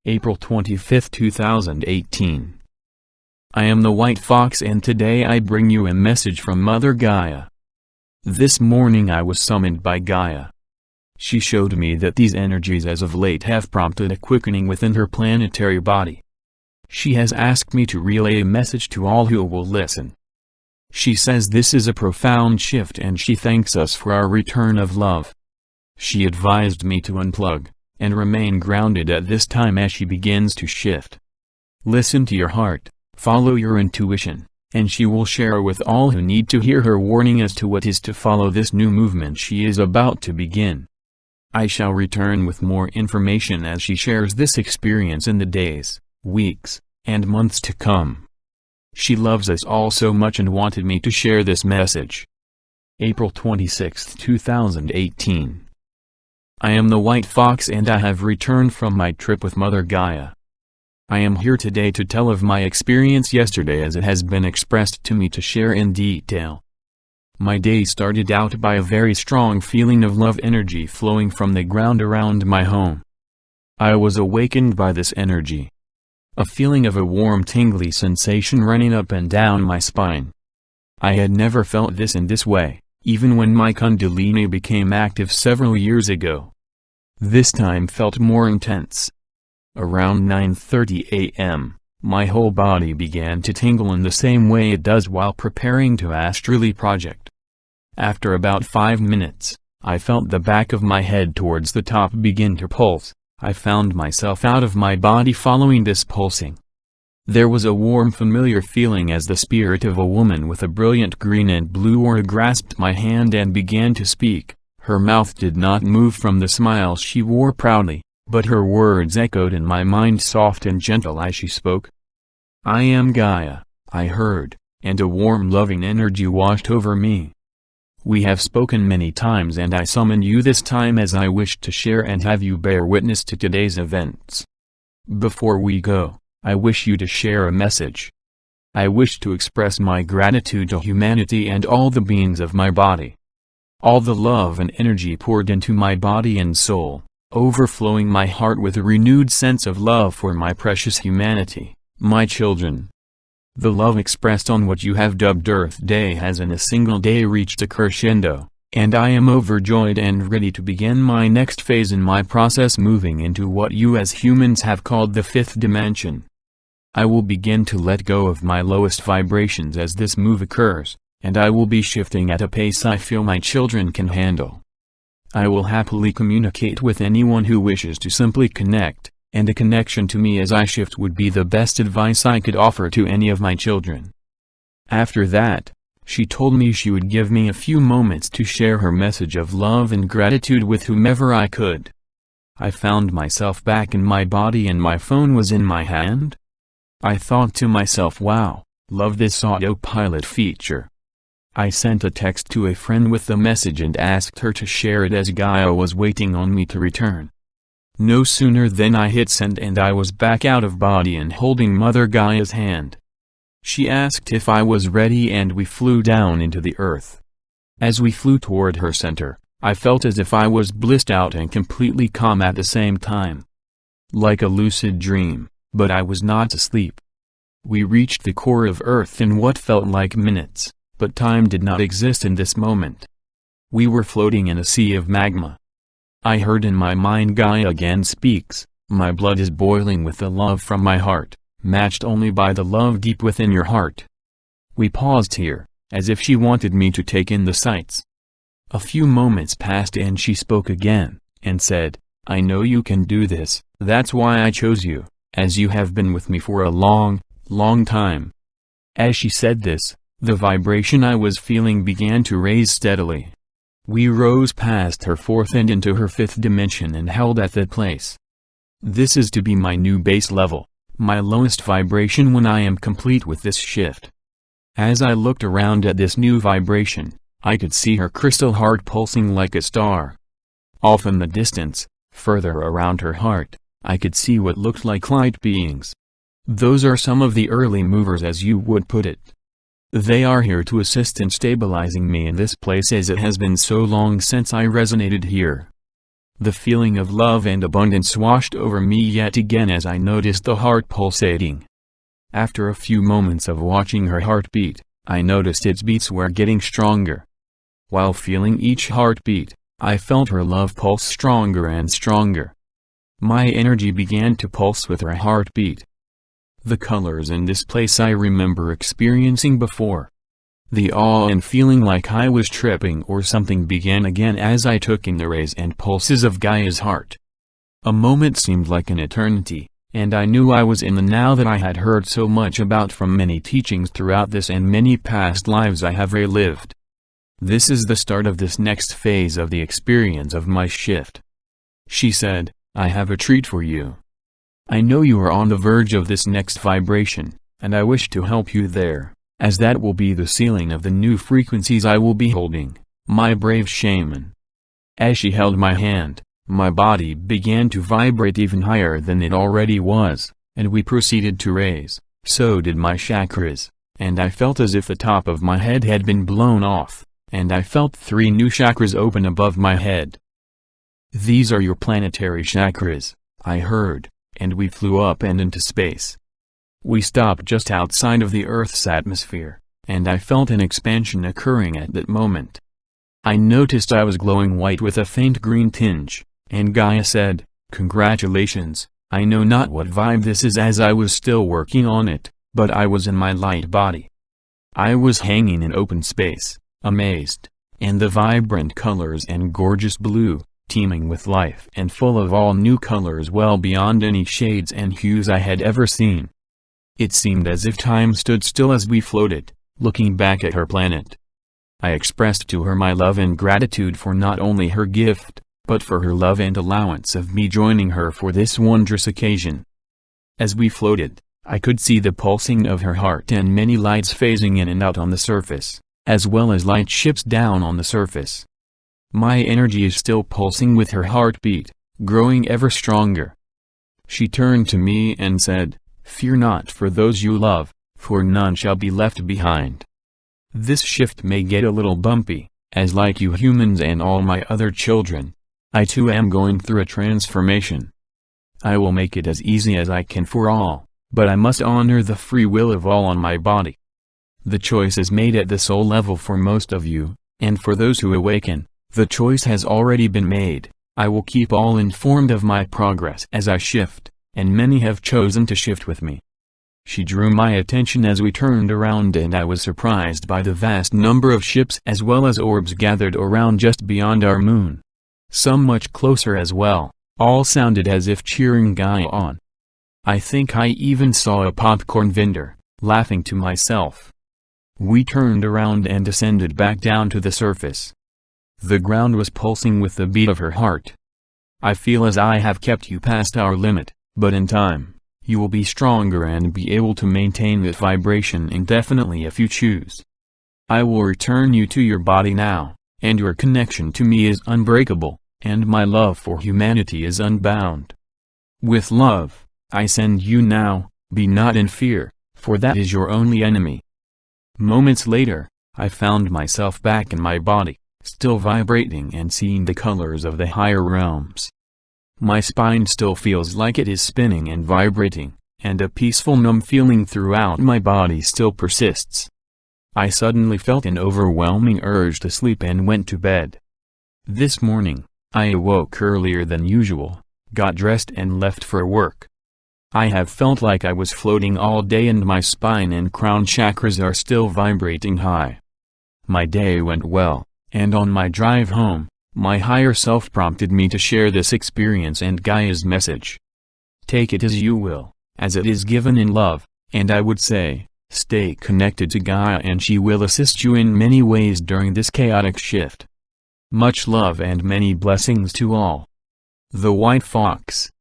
April 25, 2018. I am the White Fox, and today I bring you a message from Mother Gaia. This morning I was summoned by Gaia. She showed me that these energies as of late have prompted a quickening within her planetary body. She has asked me to relay a message to all who will listen. She says this is a profound shift, and she thanks us for our return of love. She advised me to unplug and remain grounded at this time as she begins to shift. Listen to your heart, follow your intuition, and she will share with all who need to hear her warning as to what is to follow this new movement she is about to begin. I shall return with more information as she shares this experience in the days, weeks, and months to come. She loves us all so much and wanted me to share this message. April 26, 2018. I am the White Fox, and I have returned from my trip with Mother Gaia. I am here today to tell of my experience yesterday as it has been expressed to me to share in detail. My day started out by a very strong feeling of love energy flowing from the ground around my home. I was awakened by this energy. A feeling of a warm tingly sensation running up and down my spine. I had never felt this in this way, even when my Kundalini became active several years ago. This time felt more intense. Around 9:30 a.m., my whole body began to tingle in the same way it does while preparing to astrally project. After about 5 minutes, I felt the back of my head towards the top begin to pulse. I found myself out of my body following this pulsing. There was a warm familiar feeling as the spirit of a woman with a brilliant green and blue aura grasped my hand and began to speak. Her mouth did not move from the smile she wore proudly, but her words echoed in my mind soft and gentle as she spoke. I am Gaia, I heard, and a warm loving energy washed over me. We have spoken many times, and I summon you this time as I wish to share and have you bear witness to today's events. Before we go, I wish you to share a message. I wish to express my gratitude to humanity and all the beings of my body. All the love and energy poured into my body and soul, overflowing my heart with a renewed sense of love for my precious humanity, my children. The love expressed on what you have dubbed Earth Day has in a single day reached a crescendo, and I am overjoyed and ready to begin my next phase in my process, moving into what you as humans have called the fifth dimension. I will begin to let go of my lowest vibrations as this move occurs, and I will be shifting at a pace I feel my children can handle. I will happily communicate with anyone who wishes to simply connect, and a connection to me as I shift would be the best advice I could offer to any of my children. After that, she told me she would give me a few moments to share her message of love and gratitude with whomever I could. I found myself back in my body and my phone was in my hand. I thought to myself, wow, love this autopilot feature. I sent a text to a friend with the message and asked her to share it as Gaia was waiting on me to return. No sooner than I hit send and I was back out of body and holding Mother Gaia's hand. She asked if I was ready and we flew down into the earth. As we flew toward her center, I felt as if I was blissed out and completely calm at the same time. Like a lucid dream, but I was not asleep. We reached the core of Earth in what felt like minutes, but time did not exist in this moment. We were floating in a sea of magma. I heard in my mind Gaia again speaks, my blood is boiling with the love from my heart, matched only by the love deep within your heart. We paused here, as if she wanted me to take in the sights. A few moments passed and she spoke again, and said, I know you can do this, that's why I chose you, as you have been with me for a long, long time. As she said this, the vibration I was feeling began to raise steadily. We rose past her fourth and into her fifth dimension and held at that place. This is to be my new base level, my lowest vibration when I am complete with this shift. As I looked around at this new vibration, I could see her crystal heart pulsing like a star. Off in the distance, further around her heart, I could see what looked like light beings. Those are some of the early movers, as you would put it. They are here to assist in stabilizing me in this place, as it has been so long since I resonated here. The feeling of love and abundance washed over me yet again as I noticed the heart pulsating. After a few moments of watching her heartbeat, I noticed its beats were getting stronger. While feeling each heartbeat, I felt her love pulse stronger and stronger. My energy began to pulse with her heartbeat. The colors in this place I remember experiencing before. The awe and feeling like I was tripping or something began again as I took in the rays and pulses of Gaia's heart. A moment seemed like an eternity, and I knew I was in the now that I had heard so much about from many teachings throughout this and many past lives I have relived. This is the start of this next phase of the experience of my shift. She said, I have a treat for you. I know you are on the verge of this next vibration, and I wish to help you there, as that will be the ceiling of the new frequencies I will be holding, my brave shaman. As she held my hand, my body began to vibrate even higher than it already was, and we proceeded to raise, so did my chakras, and I felt as if the top of my head had been blown off, and I felt 3 new chakras open above my head. These are your planetary chakras, I heard, and we flew up and into space. We stopped just outside of the Earth's atmosphere, and I felt an expansion occurring at that moment. I noticed I was glowing white with a faint green tinge, and Gaia said, congratulations, I know not what vibe this is as I was still working on it, but I was in my light body. I was hanging in open space, amazed, and the vibrant colors and gorgeous blue, teeming with life and full of all new colors well beyond any shades and hues I had ever seen. It seemed as if time stood still as we floated, looking back at her planet. I expressed to her my love and gratitude for not only her gift, but for her love and allowance of me joining her for this wondrous occasion. As we floated, I could see the pulsing of her heart and many lights phasing in and out on the surface, as well as light ships down on the surface. My energy is still pulsing with her heartbeat, growing ever stronger. She turned to me and said, fear not for those you love, for none shall be left behind. This shift may get a little bumpy, as like you humans and all my other children, I too am going through a transformation. I will make it as easy as I can for all, but I must honor the free will of all on my body. The choice is made at the soul level for most of you, and for those who awaken, the choice has already been made. I will keep all informed of my progress as I shift, and many have chosen to shift with me. She drew my attention as we turned around and I was surprised by the vast number of ships as well as orbs gathered around just beyond our moon. Some much closer as well, all sounded as if cheering Gaia on. I think I even saw a popcorn vendor, laughing to myself. We turned around and descended back down to the surface. The ground was pulsing with the beat of her heart. I feel as I have kept you past our limit, but in time, you will be stronger and be able to maintain that vibration indefinitely if you choose. I will return you to your body now, and your connection to me is unbreakable, and my love for humanity is unbound. With love, I send you now, be not in fear, for that is your only enemy. Moments later, I found myself back in my body, still vibrating and seeing the colors of the higher realms. My spine still feels like it is spinning and vibrating, and a peaceful numb feeling throughout my body still persists. I suddenly felt an overwhelming urge to sleep and went to bed. This morning, I awoke earlier than usual, got dressed and left for work. I have felt like I was floating all day and my spine and crown chakras are still vibrating high. My day went well, and on my drive home, my higher self prompted me to share this experience and Gaia's message. Take it as you will, as it is given in love, and I would say, stay connected to Gaia and she will assist you in many ways during this chaotic shift. Much love and many blessings to all. The White Fox.